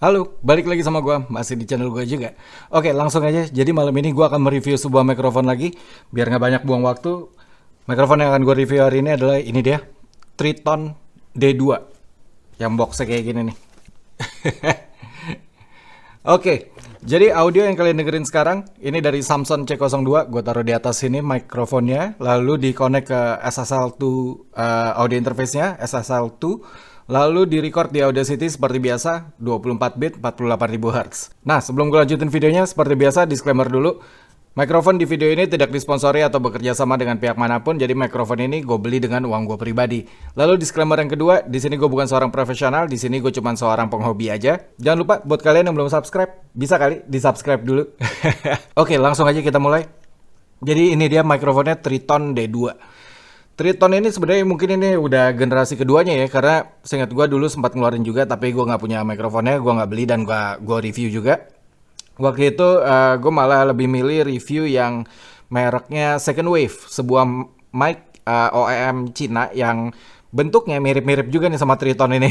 Halo, balik lagi sama gua, masih di channel gua juga. Oke, langsung aja. Jadi malam ini gua akan mereview sebuah mikrofon lagi, biar nggak banyak buang waktu. Mikrofon yang akan gua review hari ini adalah ini dia, Triton D2, yang boxnya kayak gini nih. Oke, jadi audio yang kalian dengerin sekarang, ini dari Samsung C02, gue taruh di atas sini mikrofonnya, lalu di-connect ke SSL2 audio interface-nya, SSL2, lalu di-record di Audacity seperti biasa, 24 bit, 48.000 Hz. Nah, sebelum gue lanjutin videonya, seperti biasa, disclaimer dulu. Mikrofon di video ini tidak disponsori atau bekerja sama dengan pihak manapun, jadi mikrofon ini gue beli dengan uang gue pribadi. Lalu disclaimer yang kedua, di sini gue bukan seorang profesional, di sini gue cuma seorang penghobi aja. Jangan lupa buat kalian yang belum subscribe, bisa kali di subscribe dulu. Oke, langsung aja kita mulai. Jadi ini dia mikrofonnya Triton D2. Triton ini sebenarnya mungkin ini udah generasi keduanya ya, karena seingat gue dulu sempat ngeluarin juga, tapi gue nggak punya mikrofonnya, gue nggak beli dan gue review juga. Waktu itu gue malah lebih milih review yang mereknya Second Wave, sebuah mic OEM Cina yang bentuknya mirip-mirip juga nih sama Triton ini.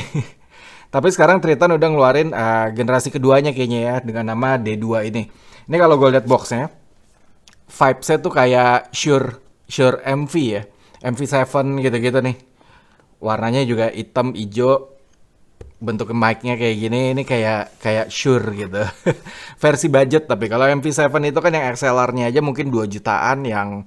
Tapi sekarang Triton udah ngeluarin generasi keduanya kayaknya ya dengan nama D2 ini. Ini kalau gue lihat boxnya, vibes-nya tuh kayak Shure MV ya, MV7 gitu-gitu nih. Warnanya juga hitam, hijau, bentuk mic-nya kayak gini, ini kayak Shure gitu. Versi budget, tapi kalau MP7 itu kan yang XLR-nya aja mungkin 2 jutaan, yang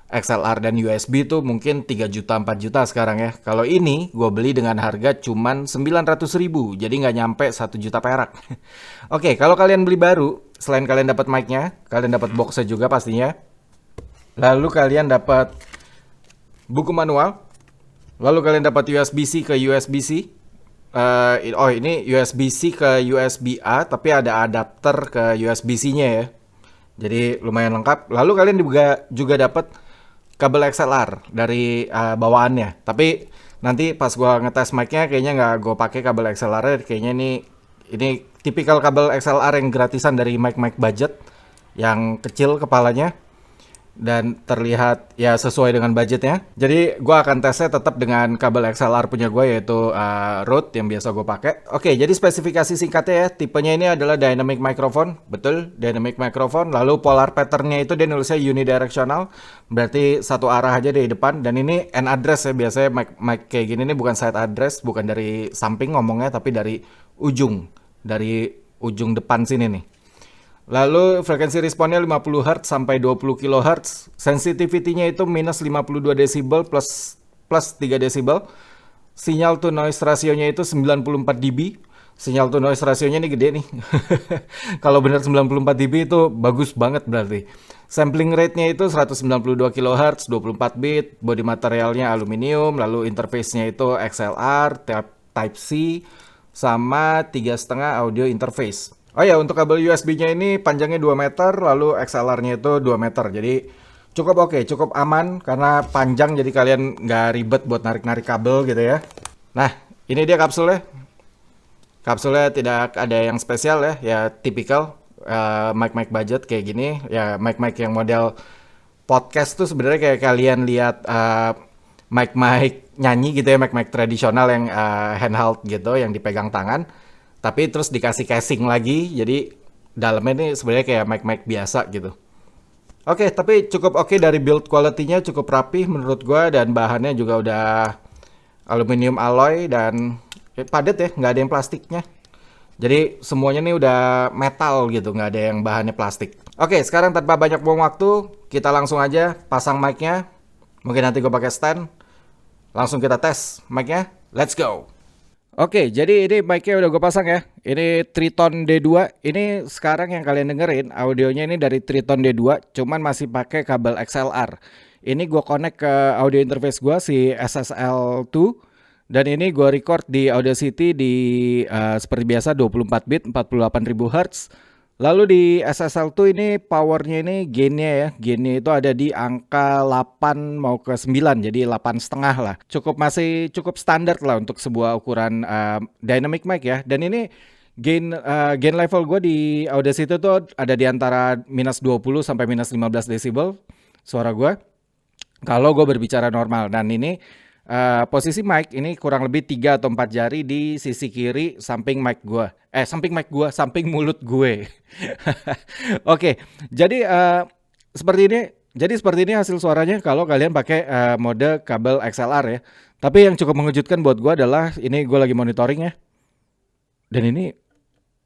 XLR dan USB tuh mungkin 3 juta 4 juta sekarang ya. Kalau ini gue beli dengan harga cuman 900.000, jadi nggak nyampe 1 juta perak. Oke, kalau kalian beli baru, selain kalian dapat mic-nya, kalian dapat box-nya juga pastinya. Lalu kalian dapat buku manual, lalu kalian dapat USB-C ke USB-C. Ini USB-C ke USB-A, tapi ada adapter ke USB-C-nya ya. Jadi lumayan lengkap. Lalu kalian juga dapat kabel XLR dari bawaannya. Tapi nanti pas gua ngetes mic-nya kayaknya nggak gue pakai kabel XLR. Kayaknya ini tipikal kabel XLR yang gratisan dari mic budget, yang kecil kepalanya dan terlihat ya sesuai dengan budgetnya. Jadi gue akan tesnya tetap dengan kabel XLR punya gue, yaitu Rode yang biasa gue pakai. Oke, jadi spesifikasi singkatnya ya, tipenya ini adalah dynamic microphone, betul, dynamic microphone. Lalu polar patternnya itu dia nulisnya unidirectional, berarti satu arah aja dari depan. Dan ini end address ya, biasanya mic kayak gini nih bukan side address, bukan dari samping ngomongnya, tapi dari ujung depan sini nih. Lalu frekuensi responnya 50 Hz sampai 20 kHz. Sensitivity-nya itu minus 52 desibel plus 3 desibel. Sinyal to noise ratio-nya itu 94 dB. Sinyal to noise ratio-nya ini gede nih. Kalau benar 94 dB itu bagus banget berarti. Sampling rate-nya itu 192 kHz, 24 bit, body materialnya aluminium, lalu interface-nya itu XLR, Type-C, sama 3,5 audio interface. Oh ya, untuk kabel USB-nya ini panjangnya 2 meter, lalu XLR-nya itu 2 meter. Jadi cukup oke, cukup aman karena panjang, jadi kalian nggak ribet buat narik-narik kabel gitu ya. Nah, ini dia kapsulnya. Kapsulnya tidak ada yang spesial ya, ya tipikal mic budget kayak gini. Ya mic yang model podcast tuh sebenarnya kayak kalian lihat mic nyanyi gitu ya, mic tradisional yang handheld gitu, yang dipegang tangan. Tapi terus dikasih casing lagi, jadi dalamnya ini sebenarnya kayak mic biasa gitu. Oke, tapi cukup oke dari build quality-nya, cukup rapih menurut gua, dan bahannya juga udah aluminium alloy dan padat ya, nggak ada yang plastiknya. Jadi semuanya nih udah metal gitu, nggak ada yang bahannya plastik. Oke, sekarang tanpa banyak buang waktu, kita langsung aja pasang mic-nya. Mungkin nanti gua pakai stand. Langsung kita tes mic-nya. Let's go! Oke, jadi ini mic-nya udah gue pasang ya. Ini Triton D2. Ini sekarang yang kalian dengerin audionya ini dari Triton D2, cuman masih pakai kabel XLR. Ini gue connect ke audio interface gue si SSL2, dan ini gue record di Audacity di seperti biasa 24 bit 48.000 Hz. Lalu di SSL2 ini powernya ini gainnya ya, gainnya itu ada di angka 8 mau ke 9, jadi 8,5 lah. Masih cukup standar lah untuk sebuah ukuran dynamic mic ya. Dan ini gain level gue di Audacity itu ada di antara minus 20 sampai minus 15 desibel suara gue kalau gue berbicara normal. Dan ini Posisi mic ini kurang lebih 3 atau 4 jari di sisi kiri samping mic gua. Samping mulut gue. Oke, jadi seperti ini hasil suaranya kalau kalian pakai mode kabel XLR ya. Tapi yang cukup mengejutkan buat gua adalah ini gue lagi monitoring ya. Dan ini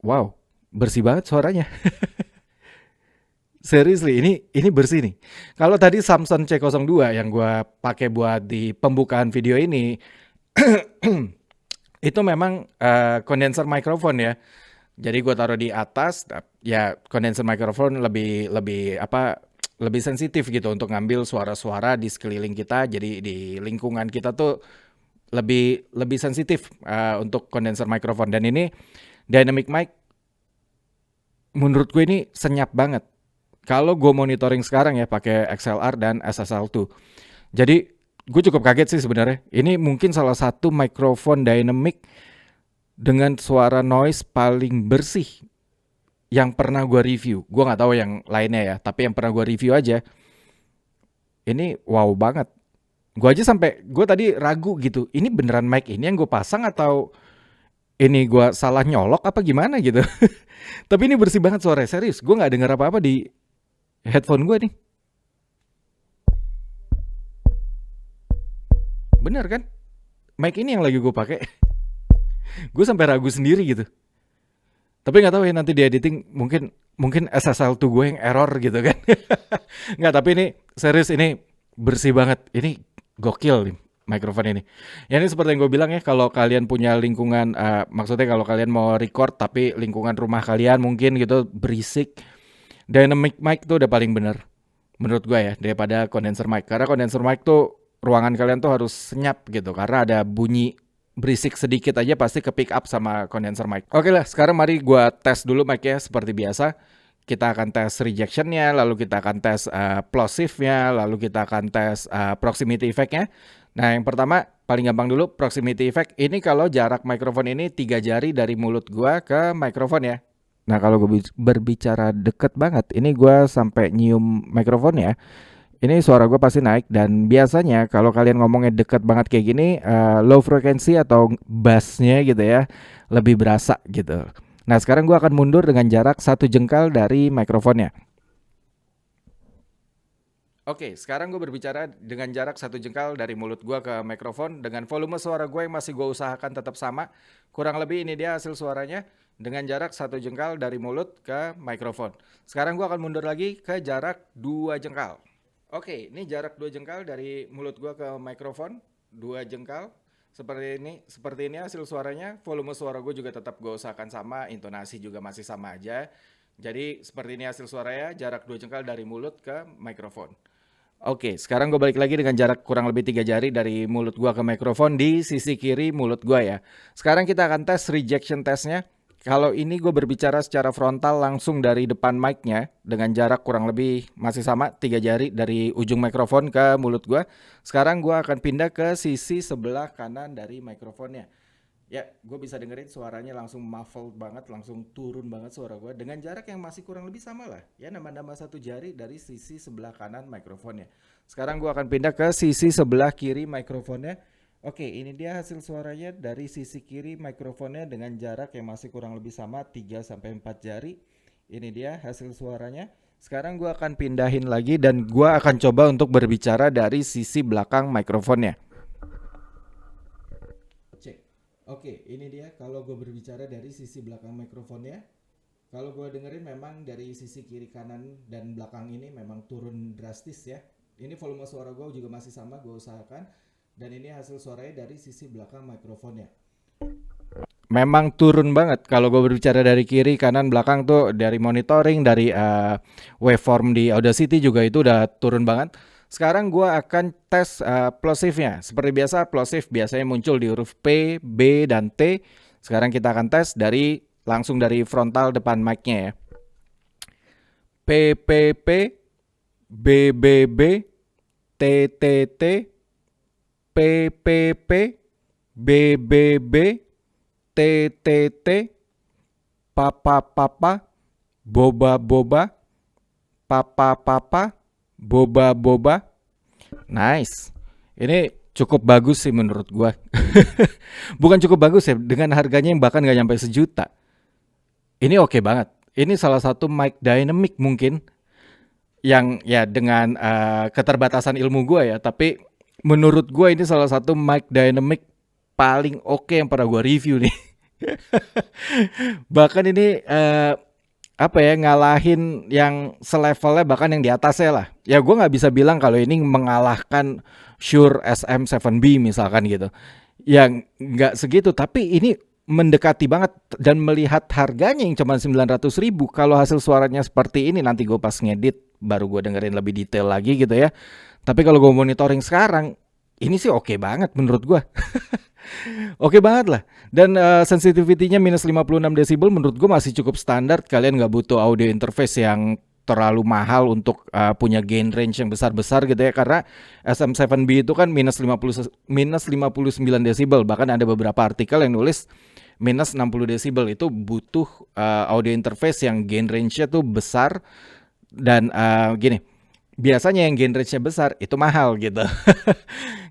wow, bersih banget suaranya. Seriously, ini bersih nih. Kalau tadi Samson C02 yang gua pakai buat di pembukaan video ini itu memang condenser microphone ya. Jadi gua taruh di atas, ya condenser microphone lebih sensitif gitu untuk ngambil suara-suara di sekeliling kita. Jadi di lingkungan kita tuh lebih sensitif untuk condenser microphone. Dan ini dynamic mic menurut gue ini senyap banget. Kalau gue monitoring sekarang ya pakai XLR dan SSL2. Jadi gue cukup kaget sih sebenarnya. Ini mungkin salah satu mikrofon dynamic dengan suara noise paling bersih yang pernah gue review. Gue nggak tahu yang lainnya ya, tapi yang pernah gue review aja. Ini wow banget. Gue tadi ragu gitu. Ini beneran mic ini yang gue pasang atau ini gue salah nyolok apa gimana gitu. Tapi ini bersih banget suaranya, serius. Gue nggak dengar apa-apa di headphone gue nih. Bener kan? Mic ini yang lagi gue pakai. Gue sampai ragu sendiri gitu. Tapi nggak tahu ya nanti di editing mungkin SSL2 gue yang error gitu kan. Nggak, tapi ini serius, ini bersih banget. Ini gokil nih mikrofon ini. Ya ini seperti yang gue bilang ya, kalau kalian punya lingkungan, maksudnya kalau kalian mau record tapi lingkungan rumah kalian mungkin gitu berisik, dynamic mic tuh udah paling bener menurut gue ya daripada condenser mic. Karena condenser mic tuh ruangan kalian tuh harus senyap gitu, karena ada bunyi berisik sedikit aja pasti ke pick up sama condenser mic. Oke lah, sekarang mari gue tes dulu mic-nya seperti biasa. Kita akan tes rejection-nya, lalu kita akan tes plosive-nya, lalu kita akan tes proximity effect-nya. Nah, yang pertama paling gampang dulu proximity effect. Ini kalau jarak mikrofon ini 3 jari dari mulut gua ke mikrofon ya. Nah, kalau gue berbicara deket banget, ini gua sampai nyium mikrofon ya. Ini suara gue pasti naik, dan biasanya kalau kalian ngomongnya deket banget kayak gini, low frequency atau bassnya gitu ya, lebih berasa gitu. Nah, sekarang gue akan mundur dengan jarak 1 jengkal dari mikrofonnya. Oke, sekarang gue berbicara dengan jarak 1 jengkal dari mulut gue ke mikrofon dengan volume suara gue yang masih gue usahakan tetap sama. Kurang lebih ini dia hasil suaranya dengan jarak 1 jengkal dari mulut ke mikrofon. Sekarang gue akan mundur lagi ke jarak 2 jengkal. Oke, ini jarak 2 jengkal dari mulut gue ke mikrofon, 2 jengkal. Seperti ini hasil suaranya. Volume suara gue juga tetap gue usahakan sama, intonasi juga masih sama aja. Jadi seperti ini hasil suaranya, jarak 2 jengkal dari mulut ke mikrofon. Oke, sekarang gue balik lagi dengan jarak kurang lebih 3 jari dari mulut gue ke mikrofon di sisi kiri mulut gue ya. Sekarang kita akan tes rejection testnya. Kalau ini gue berbicara secara frontal langsung dari depan mic-nya dengan jarak kurang lebih masih sama 3 jari dari ujung mikrofon ke mulut gue. Sekarang gue akan pindah ke sisi sebelah kanan dari mikrofonnya. Ya, gue bisa dengerin suaranya langsung muffled banget, langsung turun banget suara gue dengan jarak yang masih kurang lebih sama lah. Ya, nambah-nambah 1 jari dari sisi sebelah kanan mikrofonnya. Sekarang gue akan pindah ke sisi sebelah kiri mikrofonnya. Oke, ini dia hasil suaranya dari sisi kiri mikrofonnya dengan jarak yang masih kurang lebih sama 3-4 jari. Ini dia hasil suaranya. Sekarang gue akan pindahin lagi dan gue akan coba untuk berbicara dari sisi belakang mikrofonnya. Cek. Oke, ini dia kalau gue berbicara dari sisi belakang mikrofonnya. Kalau gue dengerin memang dari sisi kiri kanan dan belakang ini memang turun drastis ya. Ini volume suara gue juga masih sama, gue usahakan. Dan ini hasil suaranya dari sisi belakang mikrofonnya. Memang turun banget. Kalau gue berbicara dari kiri, kanan, belakang tuh dari monitoring, dari waveform di Audacity juga itu udah turun banget. Sekarang gue akan tes plosive-nya. Seperti biasa, plosive biasanya muncul di huruf P, B, dan T. Sekarang kita akan tes langsung dari frontal depan mic-nya ya. P, P, P, B, B, B, T, T, T, P, P, P, B, B, B, T, T, T, Papa, Papa, Boba, Boba, Papa, Papa, Boba, Boba. Nice. Ini cukup bagus sih menurut gua. Bukan cukup bagus ya, dengan harganya yang bahkan nggak nyampe sejuta. Ini oke banget. Ini salah satu mic dynamic mungkin yang ya dengan keterbatasan ilmu gua ya, tapi menurut gua ini salah satu mic dynamic paling oke yang pernah gua review nih. Bahkan ini apa ya, ngalahin yang selevelnya, bahkan yang di atasnya lah. Ya gue nggak bisa bilang kalau ini mengalahkan Shure SM7B misalkan gitu. Yang nggak segitu, tapi ini mendekati banget. Dan melihat harganya yang cuma 900.000, kalau hasil suaranya seperti ini, nanti gue pas ngedit baru gue dengerin lebih detail lagi gitu ya. Tapi kalau gue monitoring sekarang, ini sih oke banget menurut gue. Oke banget lah. Dan sensitivity-nya minus 56 desibel menurut gue masih cukup standar. Kalian nggak butuh audio interface yang terlalu mahal untuk punya gain range yang besar-besar gitu ya. Karena SM7B itu kan minus 59 desibel. Bahkan ada beberapa artikel yang nulis minus 60 desibel. Itu butuh audio interface yang gain range-nya tuh besar. Dan gini, biasanya yang gain range-nya besar itu mahal gitu.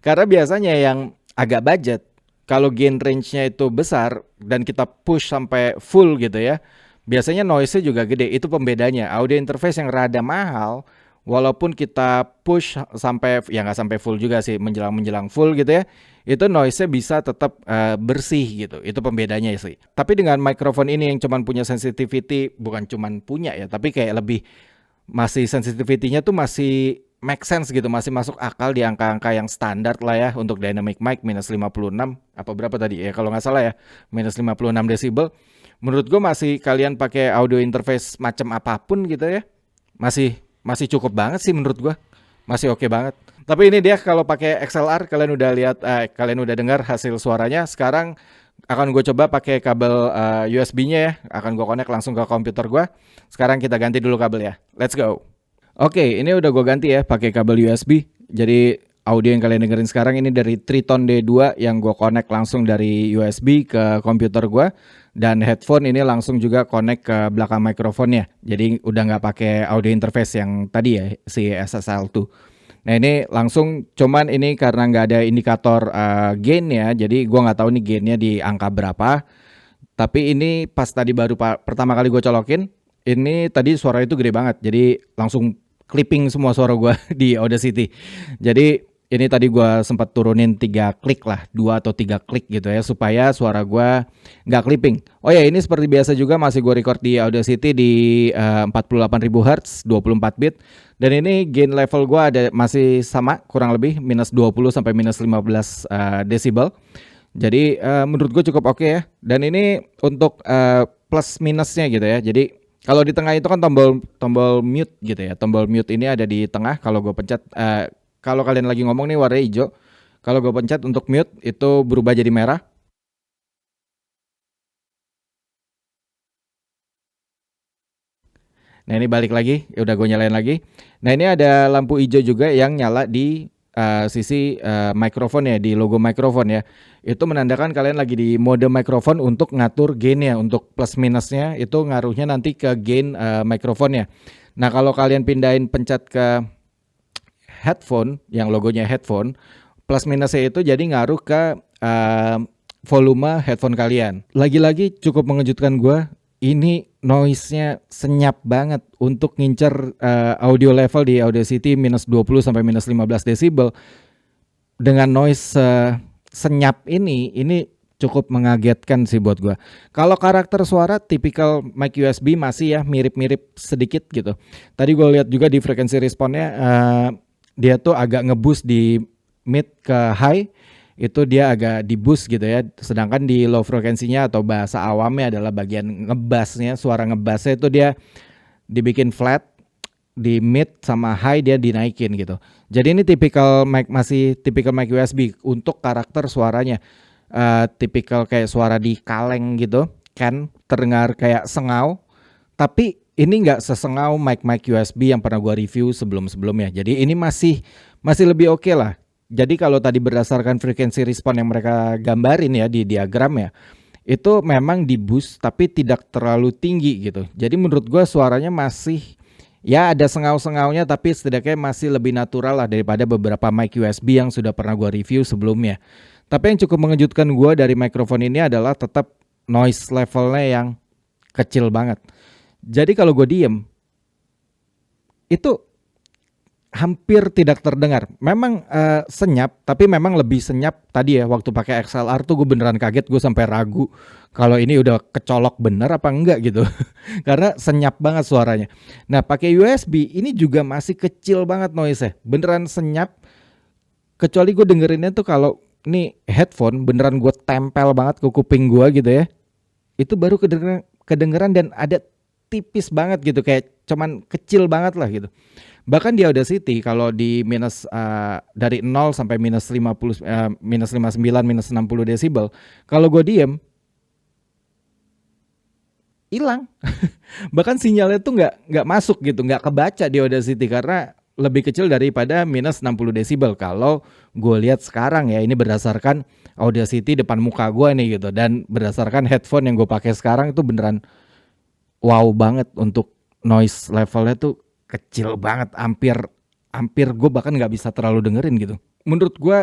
Karena biasanya yang agak budget, kalau gain range-nya itu besar dan kita push sampai full gitu ya, biasanya noise-nya juga gede. Itu pembedanya. Audio interface yang rada mahal, walaupun kita push sampai, ya nggak sampai full juga sih, menjelang full gitu ya, itu noise-nya bisa tetap bersih gitu. Itu pembedanya sih. Tapi dengan microphone ini yang cuman punya sensitivity, bukan cuman punya ya, tapi kayak lebih, masih sensitivity-nya tuh masih make sense gitu, masih masuk akal di angka-angka yang standar lah ya untuk dynamic mic minus 56 apa berapa tadi ya kalau nggak salah ya, minus 56 desibel. Menurut gue masih, kalian pakai audio interface macam apapun gitu ya, masih masih cukup banget sih menurut gue, masih oke banget. Tapi ini dia kalau pakai XLR, kalian udah lihat, kalian udah dengar hasil suaranya. Sekarang akan gue coba pakai kabel USB-nya ya, akan gue connect langsung ke komputer gue. Sekarang kita ganti dulu kabel ya, let's go. Oke, ini udah gue ganti ya pakai kabel USB. Jadi audio yang kalian dengerin sekarang ini dari Triton D2 yang gue connect langsung dari USB ke komputer gue. Dan headphone ini langsung juga connect ke belakang mikrofonnya. Jadi udah nggak pakai audio interface yang tadi ya, si SSL2. Nah ini langsung, cuman ini karena nggak ada indikator gain ya, jadi gue nggak tahu nih gainnya di angka berapa. Tapi ini pas tadi baru pertama kali gue colokin, ini tadi suara itu gede banget. Jadi langsung clipping semua suara gue di Audacity. Jadi ini tadi gue sempat turunin 3 klik lah, 2 atau 3 klik gitu ya, supaya suara gue nggak clipping. Oh ya, ini seperti biasa juga masih gue record di Audacity di 48.000 Hz, 24 bit. Dan ini gain level gue ada masih sama, kurang lebih minus 20 sampai minus 15 desibel. Jadi menurut gue cukup oke ya. Dan ini untuk plus minusnya gitu ya. Jadi kalau di tengah itu kan tombol mute gitu ya. Tombol mute ini ada di tengah. Kalau gue pencet, kalau kalian lagi ngomong nih warna hijau. Kalau gue pencet untuk mute itu berubah jadi merah. Nah ini balik lagi, udah gue nyalain lagi. Nah ini ada lampu hijau juga yang nyala di sisi mikrofon ya, di logo mikrofon ya. Itu menandakan kalian lagi di mode mikrofon untuk ngatur gainnya, untuk plus minusnya itu ngaruhnya nanti ke gain mikrofonnya. Nah kalau kalian pindahin pencet ke headphone, yang logonya headphone, plus minusnya itu jadi ngaruh ke volume headphone kalian. Lagi-lagi cukup mengejutkan gue. Ini noise-nya senyap banget untuk ngincer audio level di Audacity minus 20 sampai minus 15 desibel. Dengan noise senyap ini cukup mengagetkan sih buat gue. Kalau karakter suara tipikal mic USB masih ya mirip-mirip sedikit gitu. Tadi gue lihat juga di frekuensi responnya dia tuh agak ngeboost di mid ke high. Itu dia agak di boost gitu ya, sedangkan di low frekuensinya atau bahasa awamnya adalah bagian ngebassnya, suara ngebassnya itu dia dibikin flat, di mid sama high dia dinaikin gitu. Jadi ini masih tipikal mic USB untuk karakter suaranya, tipikal kayak suara di kaleng gitu kan, terdengar kayak sengau, tapi ini nggak sesengau mic USB yang pernah gua review sebelumnya. Jadi ini masih lebih oke lah. Jadi kalau tadi berdasarkan frekuensi respon yang mereka gambarin ya di diagram ya, itu memang di boost tapi tidak terlalu tinggi gitu. Jadi menurut gue suaranya masih Ya ada sengau-sengaunya tapi setidaknya masih lebih natural lah daripada beberapa mic USB yang sudah pernah gua review sebelumnya. Tapi yang cukup mengejutkan gua dari mikrofon ini adalah tetap noise levelnya yang kecil banget. Jadi kalau gue diem itu hampir tidak terdengar. Memang senyap, tapi memang lebih senyap tadi ya waktu pakai XLR tuh gue beneran kaget, gue sampai ragu kalau ini udah kecolok bener apa enggak gitu. Karena senyap banget suaranya. Nah, pakai USB ini juga masih kecil banget noise-nya. Beneran senyap. Kecuali gue dengerinnya tuh kalau ini headphone beneran gue tempel banget ke kuping gue gitu ya. Itu baru kedengeran dan ada tipis banget gitu, kayak cuman kecil banget lah gitu. Bahkan di Audacity kalau di minus dari 0 sampai minus 50 minus 59 minus 60 desibel, kalau gue diem hilang. Bahkan sinyalnya tuh nggak masuk gitu, nggak kebaca di Audacity karena lebih kecil daripada minus 60 desibel. Kalau gue lihat sekarang ya, ini berdasarkan Audacity depan muka gue nih gitu, dan berdasarkan headphone yang gue pakai sekarang itu beneran wow banget untuk noise levelnya tuh kecil banget, hampir gue bahkan nggak bisa terlalu dengerin gitu. Menurut gue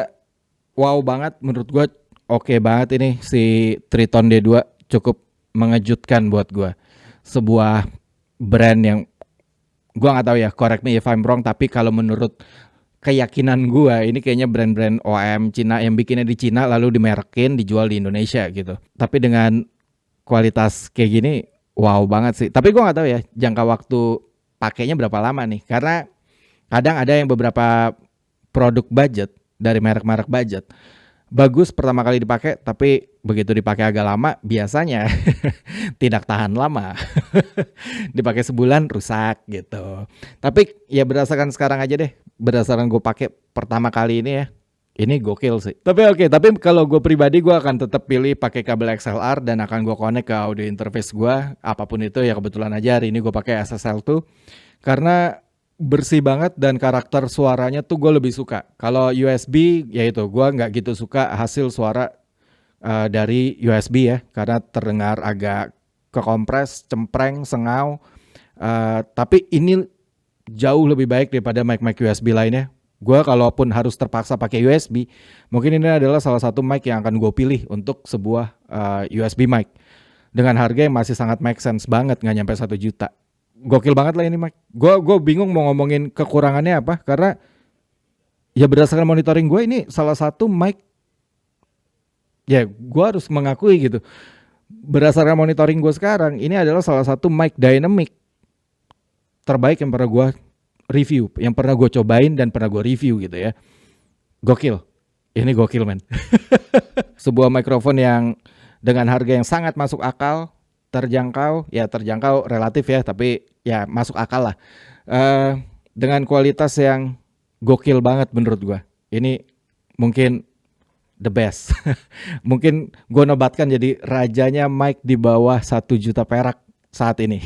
wow banget, menurut gue oke banget ini si Triton D2, cukup mengejutkan buat gue. Sebuah brand yang gue nggak tahu ya, correct me if I'm wrong, tapi kalau menurut keyakinan gue ini kayaknya brand-brand OEM Cina yang bikinnya di Cina lalu dimerekin dijual di Indonesia gitu. Tapi dengan kualitas kayak gini wow banget sih. Tapi gue nggak tahu ya jangka waktu pakainya berapa lama nih, karena kadang ada yang beberapa produk budget dari merek-merek budget bagus pertama kali dipakai, tapi begitu dipakai agak lama biasanya tidak tahan lama. Dipakai sebulan rusak gitu. Tapi ya berdasarkan sekarang aja deh, berdasarkan gue pakai pertama kali ini ya, ini gokil sih. Tapi kalau gue pribadi gue akan tetap pilih pakai kabel XLR dan akan gue connect ke audio interface gue apapun itu ya. Kebetulan aja hari ini gue pakai SSL2 karena bersih banget dan karakter suaranya tuh gue lebih suka. Kalau USB ya itu gue nggak gitu suka hasil suara dari USB ya, karena terdengar agak kekompres, cempreng, sengau. Tapi ini jauh lebih baik daripada mic-mic USB lainnya. Gue kalaupun harus terpaksa pakai USB, mungkin ini adalah salah satu mic yang akan gue pilih untuk sebuah USB mic dengan harga yang masih sangat make sense banget, nggak nyampe 1 juta. Gokil banget lah ini mic. Gue bingung mau ngomongin kekurangannya apa, karena ya berdasarkan monitoring gue ini salah satu mic, ya gue harus mengakui gitu, berdasarkan monitoring gue sekarang ini adalah salah satu mic dynamic terbaik yang pernah gue review, yang pernah gue cobain dan pernah gue review gitu ya. Gokil, ini gokil men. Sebuah mikrofon yang dengan harga yang sangat masuk akal, terjangkau, ya terjangkau relatif ya, tapi ya masuk akal lah. Dengan kualitas yang gokil banget menurut gue. Ini mungkin the best. Mungkin gue nobatkan jadi rajanya mic di bawah 1 juta perak saat ini.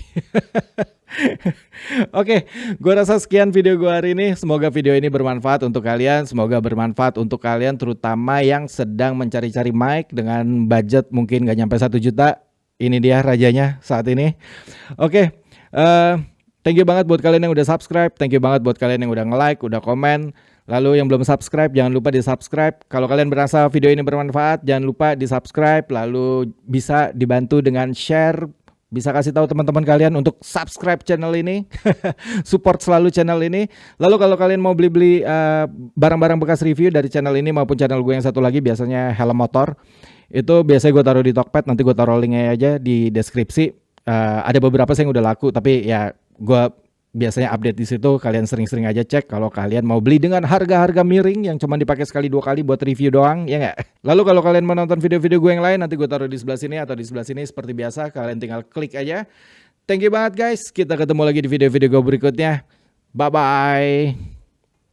Oke, gue rasa sekian video gue hari ini. Semoga video ini bermanfaat untuk kalian. Semoga bermanfaat untuk kalian terutama yang sedang mencari-cari mic dengan budget mungkin gak nyampe 1 juta. Ini dia rajanya saat ini. Oke, thank you banget buat kalian yang udah subscribe. Thank you banget buat kalian yang udah nge-like, udah komen. Lalu yang belum subscribe jangan lupa di subscribe. Kalau kalian merasa video ini bermanfaat jangan lupa di subscribe. Lalu bisa dibantu dengan share. Bisa kasih tahu teman-teman kalian untuk subscribe channel ini. Support selalu channel ini. Lalu kalau kalian mau beli-beli barang-barang bekas review dari channel ini maupun channel gue yang satu lagi, biasanya helm motor, itu biasanya gue taruh di Tokped. Nanti gue taruh linknya aja di deskripsi. Ada beberapa sih yang udah laku, tapi ya gue biasanya update di situ. Kalian sering-sering aja cek kalau kalian mau beli dengan harga-harga miring yang cuma dipakai sekali 2 kali buat review doang, ya nggak? Lalu kalau kalian mau nonton video-video gue yang lain, nanti gue taruh di sebelah sini atau di sebelah sini seperti biasa. Kalian tinggal klik aja. Thank you banget guys. Kita ketemu lagi di video-video gue berikutnya. Bye-bye.